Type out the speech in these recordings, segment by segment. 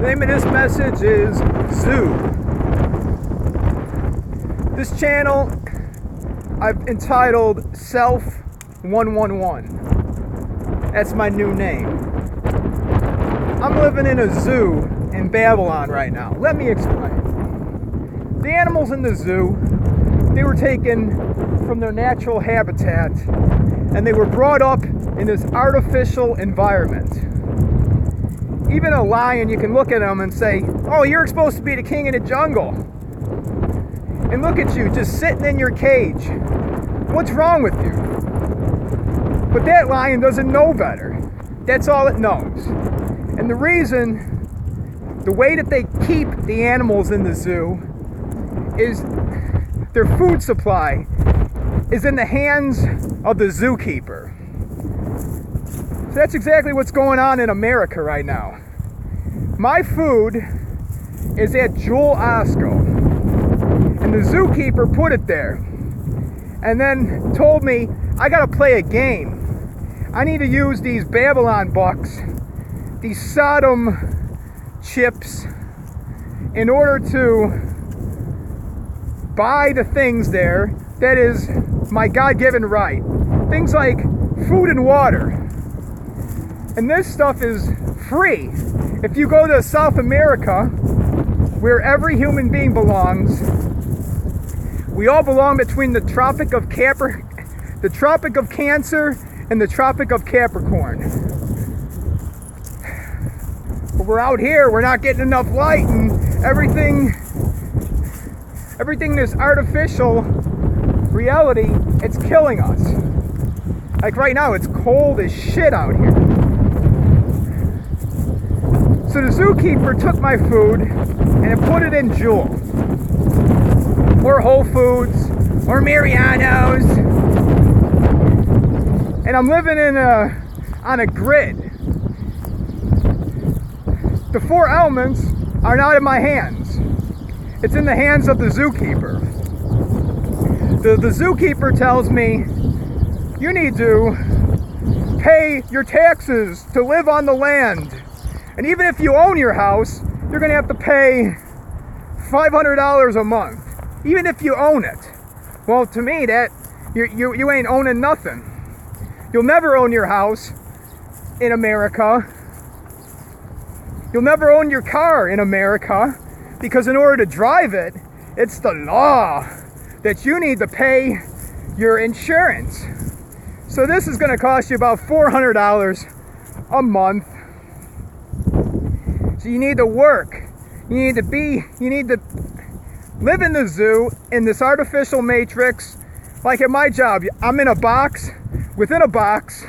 name of this message is Zoo. This channel I've entitled Self 111. That's my new name. I'm living in a zoo in Babylon right now. Let me explain. The animals in the zoo, they were taken from their natural habitat and they were brought up in this artificial environment. Even a lion, you can look at him and say, oh, you're supposed to be the king of the jungle. And look at you, just sitting in your cage. What's wrong with you? But that lion doesn't know better. That's all it knows. And the reason, the way that they keep the animals in the zoo is their food supply is in the hands of the zookeeper. So that's exactly what's going on in America right now. My food is at Jewel Osco, and the zookeeper put it there and then told me I gotta play a game. I need to use these Babylon bucks, these Sodom chips, in order to buy the things there that is my God-given right. Things like food and water. And this stuff is free. If you go to South America, where every human being belongs, we all belong between the Tropic of Cancer and the Tropic of Capricorn. But we're out here, we're not getting enough light, and everything this artificial reality, it's killing us. Like right now, it's cold as shit out here. So the zookeeper took my food and put it in Jewel, or Whole Foods, or Mariano's, and I'm living on a grid. The four elements are not in my hands. It's in the hands of the zookeeper. The zookeeper tells me, you need to pay your taxes to live on the land. And even if you own your house, you're gonna have to pay $500 a month, even if you own it. Well, to me, that you ain't owning nothing. You'll never own your house in America. You'll never own your car in America, because in order to drive it, it's the law that you need to pay your insurance. So this is gonna cost you about $400 a month. So you need to work. You need to live in the zoo, in this artificial matrix. Like at my job, I'm in a box, within a box,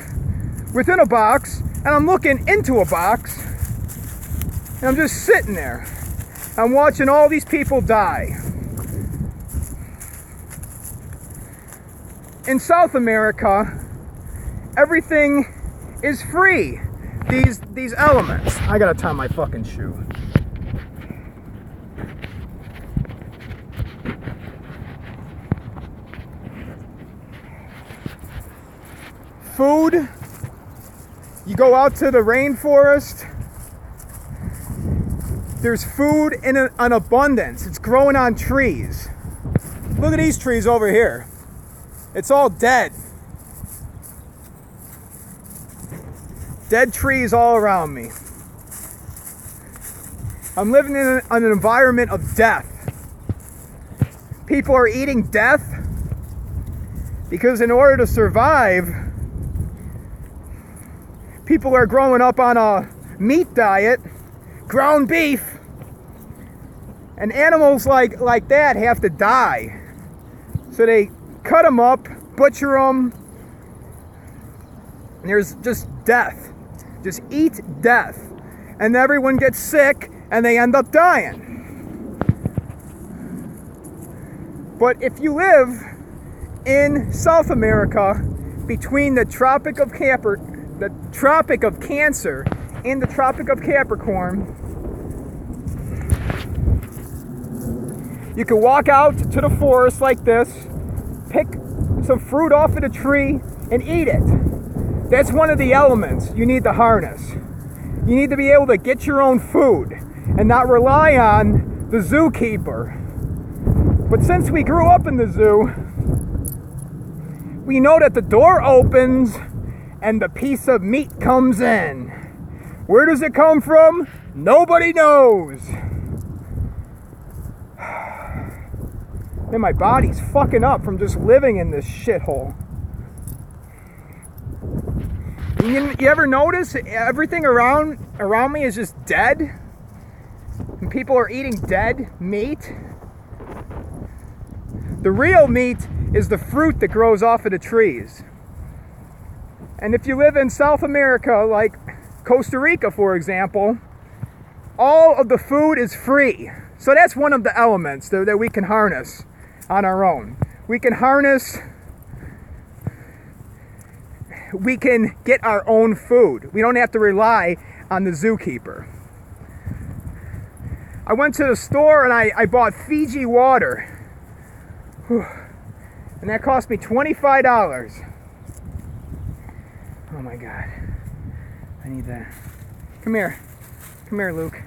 within a box, and I'm looking into a box, and I'm just sitting there. I'm watching all these people die. In South America, everything is free. These elements. I gotta tie my fucking shoe. Food. You go out to the rainforest. There's food in an abundance. It's growing on trees. Look at these trees over here. It's all dead. Dead trees all around me. I'm living in an environment of death. People are eating death because in order to survive, people are growing up on a meat diet, ground beef, and animals like that have to die. So they cut them up, butcher them, and there's just death. Just eat death. And everyone gets sick and they end up dying. But if you live in South America between the Tropic of Cancer and the Tropic of Capricorn, you can walk out to the forest like this, pick some fruit off of the tree and eat it. That's one of the elements you need to harness. You need to be able to get your own food. and not rely on the zookeeper. But since we grew up in the zoo, we know that the door opens and the piece of meat comes in. Where does it come from? Nobody knows. And my body's fucking up from just living in this shithole. You ever notice everything around me is just dead? And people are eating dead meat? The real meat is the fruit that grows off of the trees. And if you live in South America, like Costa Rica, for example, all of the food is free. So that's one of the elements that we can harness on our own. We can get our own food. We don't have to rely on the zookeeper. I went to the store and I bought Fiji water. Whew. And that cost me $25. Oh my God. I need that. Come here. Come here, Luke.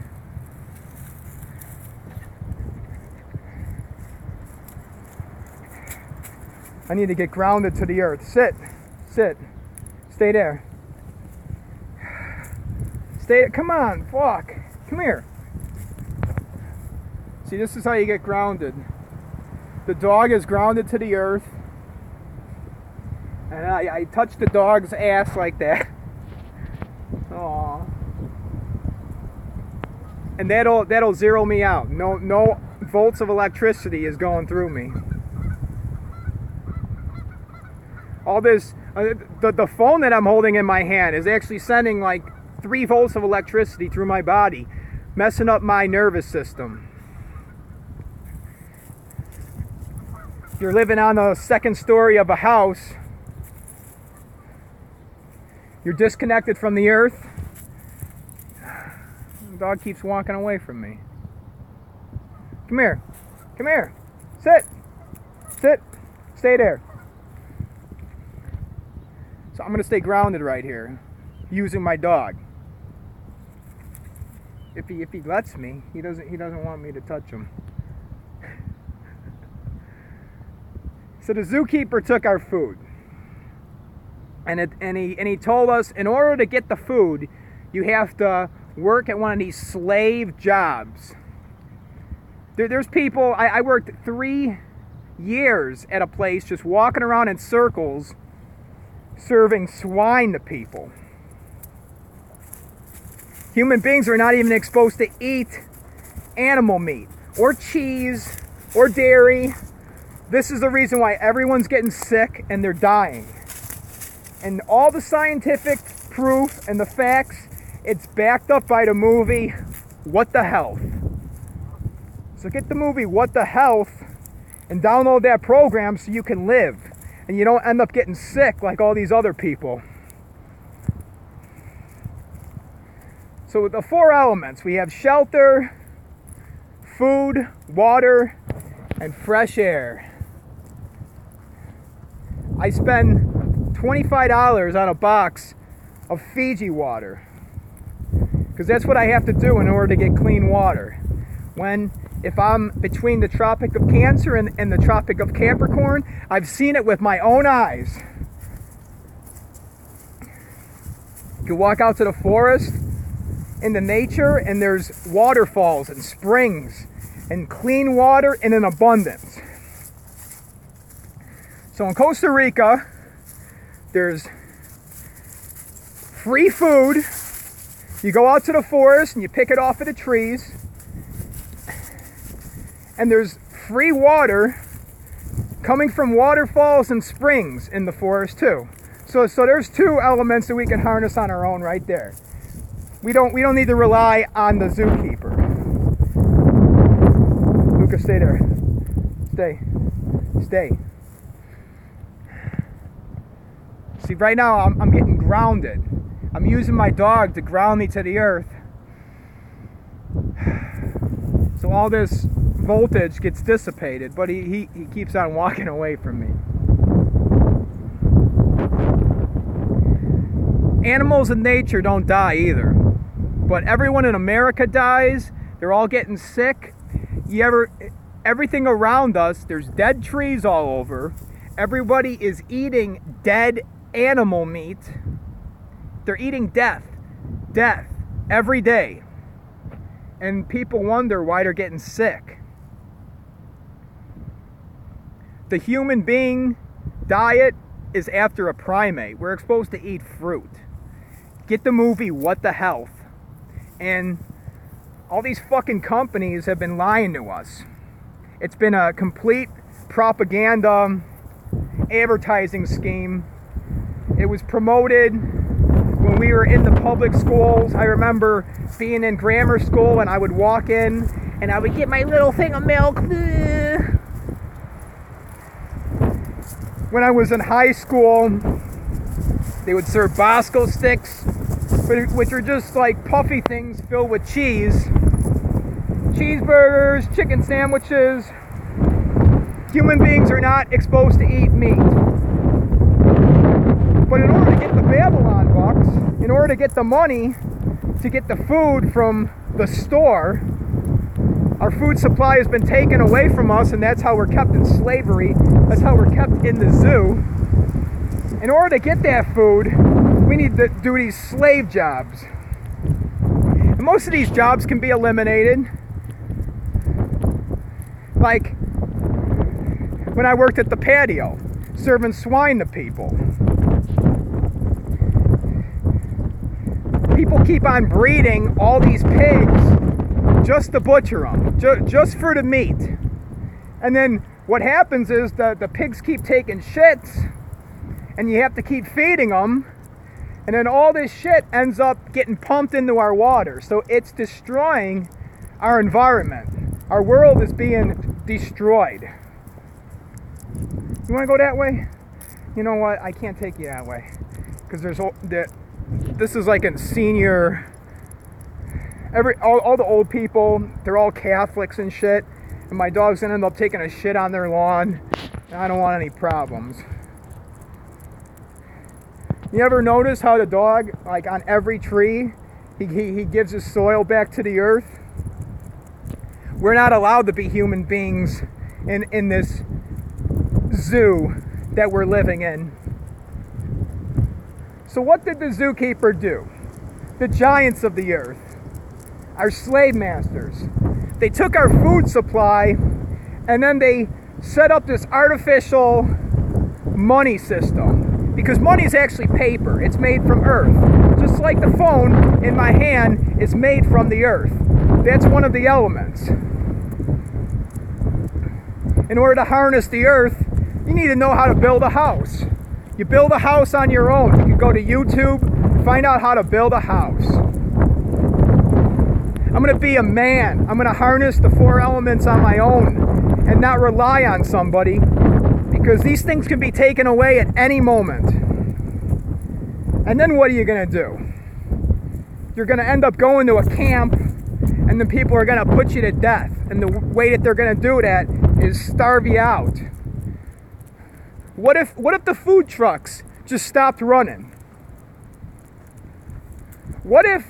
I need to get grounded to the earth. Sit. Sit. Stay there. Stay. Come on. Fuck. Come here. See, this is how you get grounded. The dog is grounded to the earth. And I touch the dog's ass like that. Aww. And that'll zero me out. No volts of electricity is going through me. All this, the phone that I'm holding in my hand is actually sending like 3 volts of electricity through my body, messing up my nervous system. You're living on the 2nd story of a house. You're disconnected from the earth. The dog keeps walking away from me. Come here. Come here. Sit. Sit. Stay there. So I'm going to stay grounded right here, using my dog. If he lets me, he doesn't want me to touch him. So the zookeeper took our food, and he told us in order to get the food, you have to work at one of these slave jobs. There's people. I worked 3 years at a place just walking around in circles, serving swine to people. Human beings are not even supposed to eat animal meat or cheese or dairy. This is the reason why everyone's getting sick and they're dying. And all the scientific proof and the facts, it's backed up by the movie What the Health. So get the movie What the Health and download that program so you can live and you don't end up getting sick like all these other people. So with the 4 elements, we have shelter, food, water, and fresh air. I spend $25 on a box of Fiji water because that's what I have to do in order to get clean water. If I'm between the Tropic of Cancer and the Tropic of Capricorn, I've seen it with my own eyes. You can walk out to the forest, into nature, and there's waterfalls and springs and clean water in an abundance. So in Costa Rica, there's free food. You go out to the forest and you pick it off of the trees. And there's free water coming from waterfalls and springs in the forest too. So there's 2 elements that we can harness on our own right there. We don't need to rely on the zookeeper. Lucas, stay there. Stay. See, right now I'm getting grounded. I'm using my dog to ground me to the earth. So all this voltage gets dissipated, but he keeps on walking away from me. Animals in nature don't die either, but everyone in America dies They're all getting sick. Everything around us, there's dead trees all over. Everybody is eating dead animal meat. They're eating death every day. And people wonder why they're getting sick. The human being diet is after a primate. We're supposed to eat fruit. Get the movie What the Health. And all these fucking companies have been lying to us. It's been a complete propaganda advertising scheme. It was promoted when we were in the public schools. I remember being in grammar school and I would walk in and I would get my little thing of milk. When I was in high school, they would serve Bosco sticks, which are just like puffy things filled with cheese. Cheeseburgers, chicken sandwiches. Human beings are not exposed to eat meat. But in order to get the Babylon bucks, in order to get the money to get the food from the store, our food supply has been taken away from us, and that's how we're kept in slavery. That's how we're kept in the zoo. In order to get that food, we need to do these slave jobs. And most of these jobs can be eliminated. Like when I worked at the patio, serving swine to people. People keep on breeding all these pigs just to butcher them, just for the meat. And then what happens is the pigs keep taking shits, and you have to keep feeding them, and then all this shit ends up getting pumped into our water. So it's destroying our environment. Our world is being destroyed. You want to go that way? You know what? I can't take you that way, because this is like a senior. All the old people, they're all Catholics and shit, and my dog's gonna end up taking a shit on their lawn, and I don't want any problems. You ever notice how the dog, like on every tree, he gives his soil back to the earth? We're not allowed to be human beings in this zoo that we're living in. So what did the zookeeper do? The giants of the earth, our slave masters, they took our food supply and then they set up this artificial money system, because money is actually paper. It's made from earth, just like the phone in my hand is made from the earth. That's one of the elements. In order to harness the earth, you need to know how to build a house. You build a house on your own. You can go to YouTube, find out how to build a house. I'm going to be a man. I'm going to harness the four elements on my own and not rely on somebody, because these things can be taken away at any moment. And then what are you going to do? You're going to end up going to a camp, and then people are going to put you to death. And the way that they're going to do that is starve you out. What if the food trucks just stopped running? What if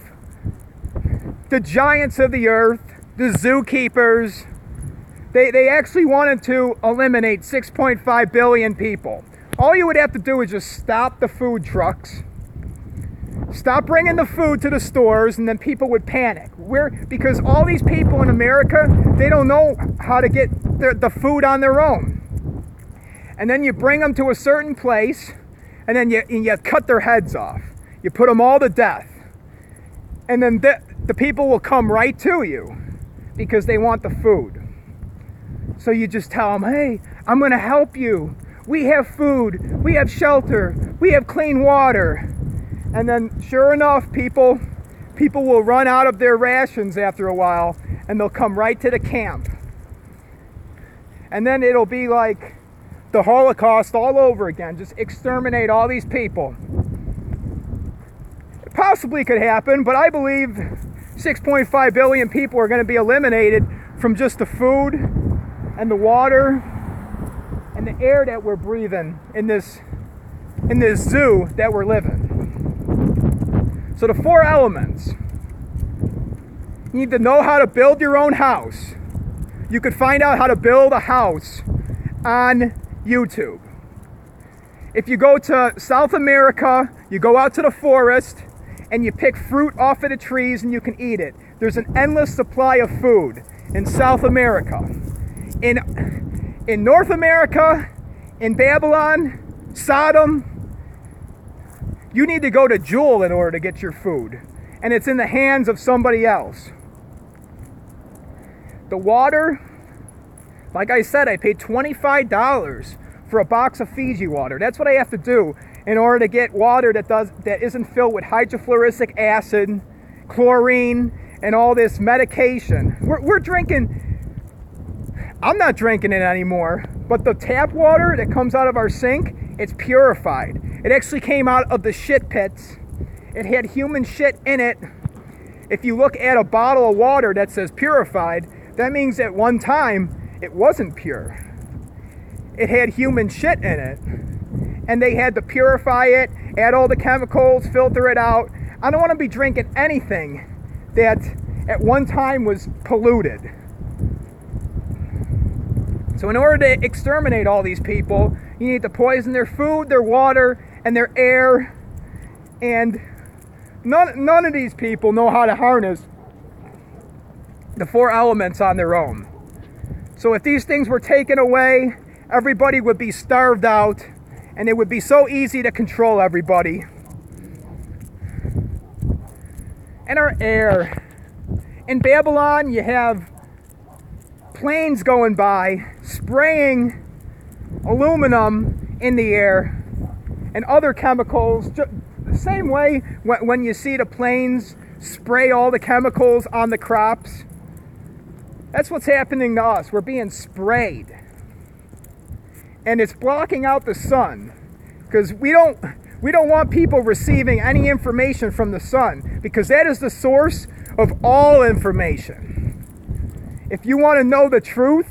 the giants of the earth, the zookeepers, they actually wanted to eliminate 6.5 billion people? All you would have to do is just stop the food trucks, stop bringing the food to the stores, and then people would panic. Because all these people in America, they don't know how to get the food on their own. And then you bring them to a certain place, and then you cut their heads off. You put them all to death. And then the people will come right to you because they want the food. So you just tell them, hey, I'm going to help you. We have food. We have shelter. We have clean water. And then sure enough, people will run out of their rations after a while, and they'll come right to the camp. And then it'll be like the Holocaust all over again. Just exterminate all these people. It possibly could happen, but I believe 6.5 billion people are going to be eliminated from just the food and the water and the air that we're breathing in this zoo that we're living. So the four elements. You need to know how to build your own house. You could find out how to build a house on YouTube. If you go to South America, you go out to the forest and you pick fruit off of the trees and you can eat it. There's an endless supply of food in South America. In North America, in Babylon, Sodom, you need to go to Jewel in order to get your food. And it's in the hands of somebody else. The water, like I said, I paid $25 for a box of Fiji water. That's what I have to do in order to get water that isn't filled with hydrofluoric acid, chlorine, and all this medication. We're drinking, I'm not drinking it anymore, but the tap water that comes out of our sink, it's purified. It actually came out of the shit pits. It had human shit in it. If you look at a bottle of water that says purified, that means at one time it wasn't pure. It had human shit in it. And they had to purify it, add all the chemicals, filter it out. I don't want to be drinking anything that at one time was polluted. So in order to exterminate all these people, you need to poison their food, their water, and their air. And none of these people know how to harness the 4 elements on their own. So if these things were taken away, everybody would be starved out, and it would be so easy to control everybody. And our air. In Babylon, you have planes going by, spraying aluminum in the air and other chemicals. The same way when you see the planes spray all the chemicals on the crops. That's what's happening to us. We're being sprayed. And it's blocking out the sun. Because we don't want people receiving any information from the sun. Because that is the source of all information. If you want to know the truth,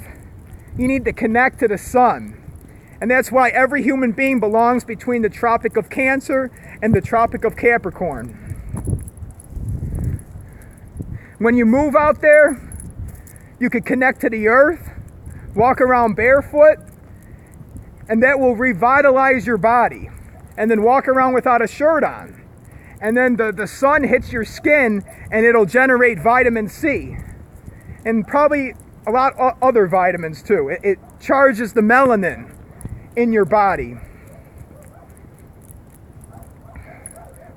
you need to connect to the sun. And that's why every human being belongs between the Tropic of Cancer and the Tropic of Capricorn. When you move out there, you can connect to the earth, walk around barefoot, and that will revitalize your body. And then walk around without a shirt on. And then the sun hits your skin and it'll generate vitamin C. And probably a lot of other vitamins too. It charges the melanin in your body.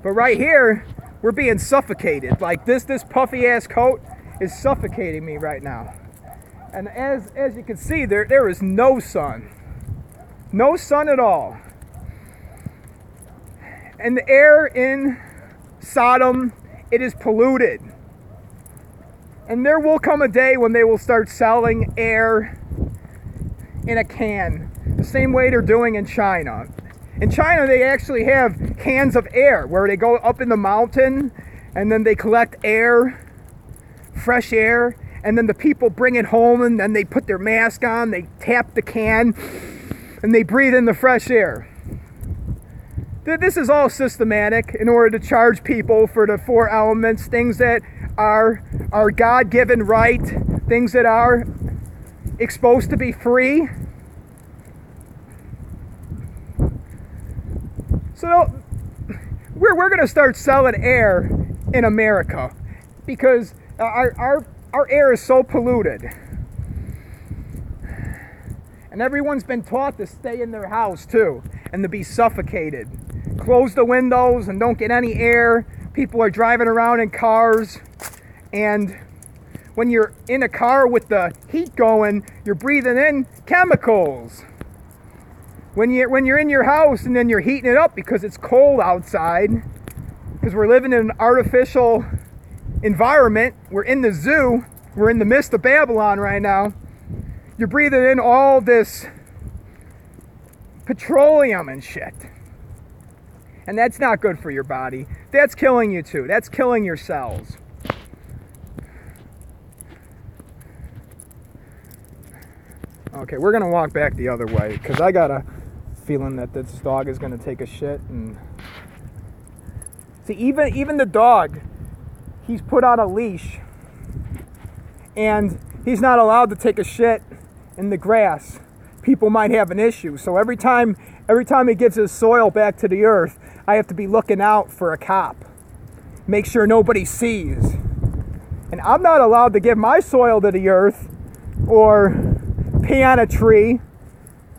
But right here, we're being suffocated. Like this puffy ass coat is suffocating me right now. And as you can see, there is no sun. No sun at all. And the air in Sodom, it is polluted. And there will come a day when they will start selling air in a can, the same way they're doing in China. In China, they actually have cans of air where they go up in the mountain and then they collect air, fresh air, and then the people bring it home and then they put their mask on, they tap the can, and they breathe in the fresh air. This is all systematic in order to charge people for the 4 elements, things that are God-given right, things that are supposed to be free. So we're going to start selling air in America because our air is so polluted. And everyone's been taught to stay in their house too and to be suffocated. Close the windows and don't get any air. People are driving around in cars, and when you're in a car with the heat going, you're breathing in chemicals. When you're in your house and then you're heating it up because it's cold outside, because we're living in an artificial environment, we're in the zoo, we're in the midst of Babylon right now, you're breathing in all this petroleum and shit. And that's not good for your body. That's killing you too. That's killing your cells. Okay, we're going to walk back the other way because I got a feeling that this dog is going to take a shit. And see, even the dog, he's put on a leash and he's not allowed to take a shit in the grass, people might have an issue. So every time he gives his soil back to the earth, I have to be looking out for a cop. Make sure nobody sees. And I'm not allowed to give my soil to the earth or pee on a tree.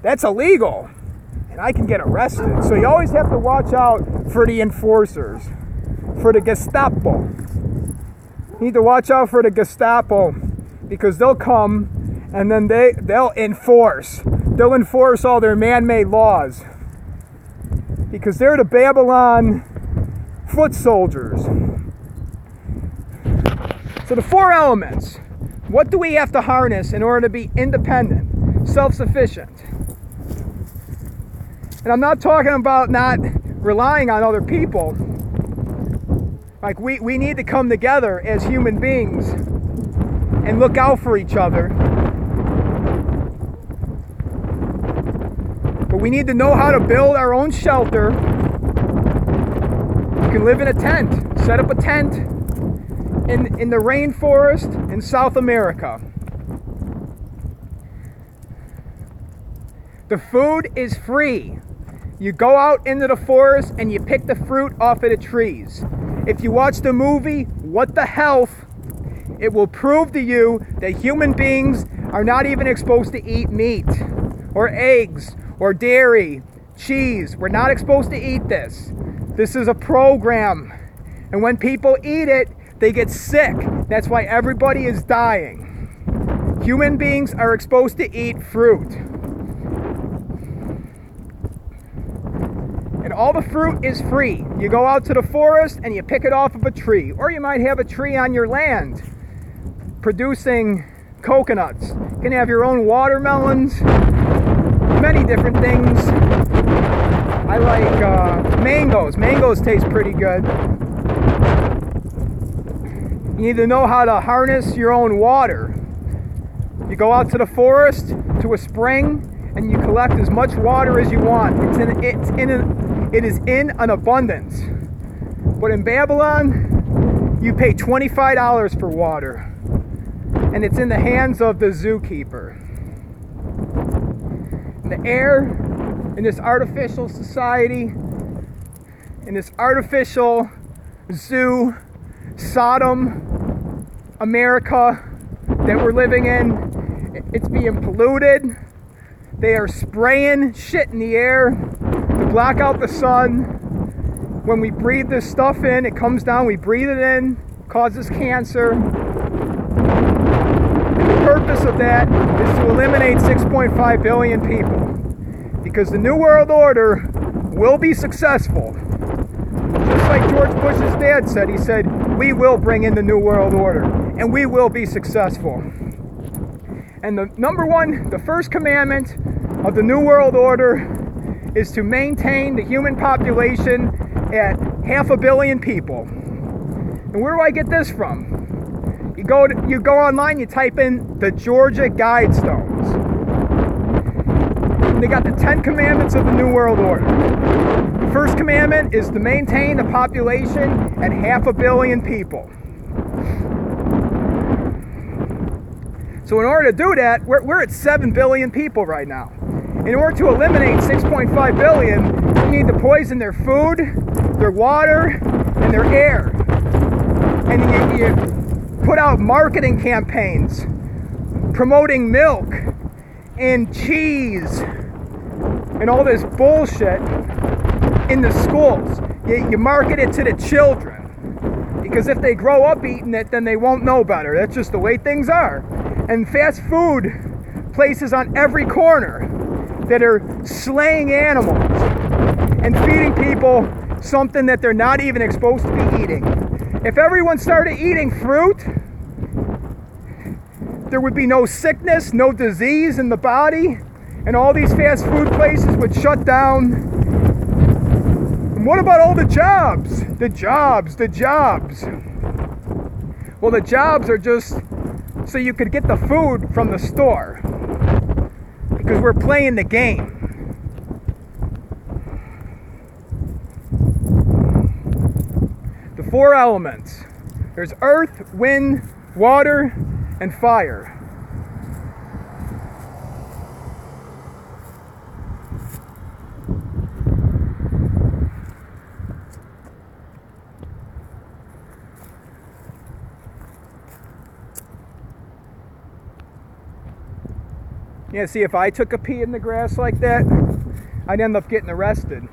That's illegal. And I can get arrested. So you always have to watch out for the enforcers, for the Gestapo. You need to watch out for the Gestapo, because they'll come and then they'll enforce. They'll enforce all their man-made laws, because they're the Babylon foot soldiers. So the 4 elements. What do we have to harness in order to be independent, self-sufficient? And I'm not talking about not relying on other people. Like we need to come together as human beings and look out for each other. But we need to know how to build our own shelter. You can live in a tent. Set up a tent in the rainforest in South America. The food is free. You go out into the forest and you pick the fruit off of the trees. If you watch the movie, What the Health, it will prove to you that human beings are not even supposed to eat meat or eggs or dairy, cheese. We're not supposed to eat this. This is a program. And when people eat it, they get sick. That's why everybody is dying. Human beings are supposed to eat fruit. And all the fruit is free. You go out to the forest and you pick it off of a tree. Or you might have a tree on your land producing coconuts. You can have your own watermelons, many different things. I like mangoes. Mangoes taste pretty good. You need to know how to harness your own water. You go out to the forest, to a spring, and you collect as much water as you want. It is in an abundance. But in Babylon, you pay $25 for water, and it's in the hands of the zookeeper. The air in this artificial society, in this artificial zoo, Sodom, America that we're living in, it's being polluted. They are spraying shit in the air to block out the sun. When we breathe this stuff in, it comes down, we breathe it in, causes cancer. And the purpose of that is to eliminate 6.5 billion people. Because the New World Order will be successful. Just like George Bush's dad said, he said, we will bring in the New World Order, and we will be successful. And the first commandment of the New World Order is to maintain the human population at 500 million people. And where do I get this from? You go online, you type in the Georgia Guidestones. And they got the 10 commandments of the New World Order. The first commandment is to maintain the population at 500 million people. So in order to do that, we're at 7 billion people right now. In order to eliminate 6.5 billion, we need to poison their food, their water, and their air. And you put out marketing campaigns promoting milk and cheese and all this bullshit in the schools. You market it to the children, because if they grow up eating it, then they won't know better. That's just the way things are. And fast food places on every corner that are slaying animals and feeding people something that they're not even supposed to be eating. If everyone started eating fruit, there would be no sickness, no disease in the body, and all these fast food places would shut down. And what about all the jobs? The jobs. Well, the jobs are just so you could get the food from the store, because we're playing the game. The 4 elements. There's earth, wind, water, and fire. Yeah, see, if I took a pee in the grass like that, I'd end up getting arrested.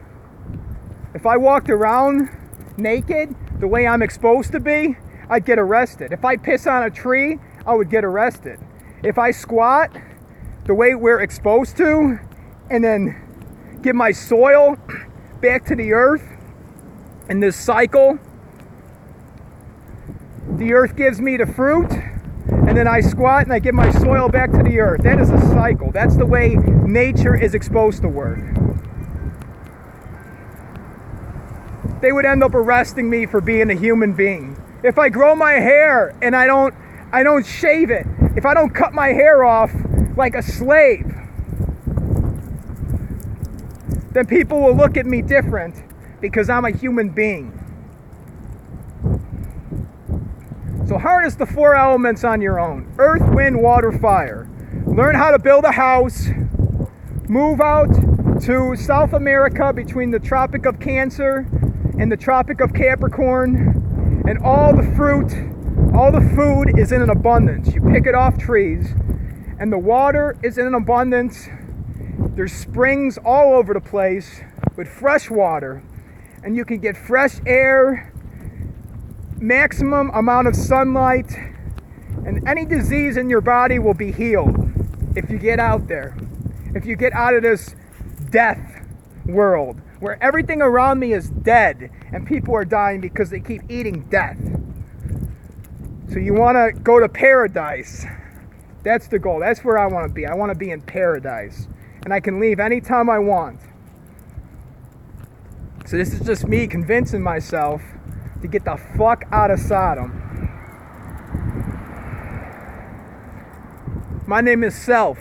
If I walked around naked the way I'm exposed to be, I'd get arrested. If I piss on a tree, I would get arrested. If I squat the way we're exposed to and then give my soil back to the earth in this cycle, the earth gives me the fruit, and then I squat and I give my soil back to the earth. That is a cycle. That's the way nature is exposed to work. They would end up arresting me for being a human being. If I grow my hair and I don't shave it, if I don't cut my hair off like a slave, then people will look at me different because I'm a human being. So harness the 4 elements on your own: earth, wind, water, fire. Learn how to build a house. Move out to South America between the Tropic of Cancer and the Tropic of Capricorn, and all the fruit, all the food is in an abundance. You pick it off trees, and the water is in an abundance. There's springs all over the place with fresh water, and you can get fresh air, maximum amount of sunlight, and any disease in your body will be healed if you get out there. If you get out of this death world where everything around me is dead and people are dying because they keep eating death. So you want to go to paradise. That's the goal. That's where I want to be. I want to be in paradise. And I can leave anytime I want. So this is just me convincing myself to get the fuck out of Sodom. My name is Self.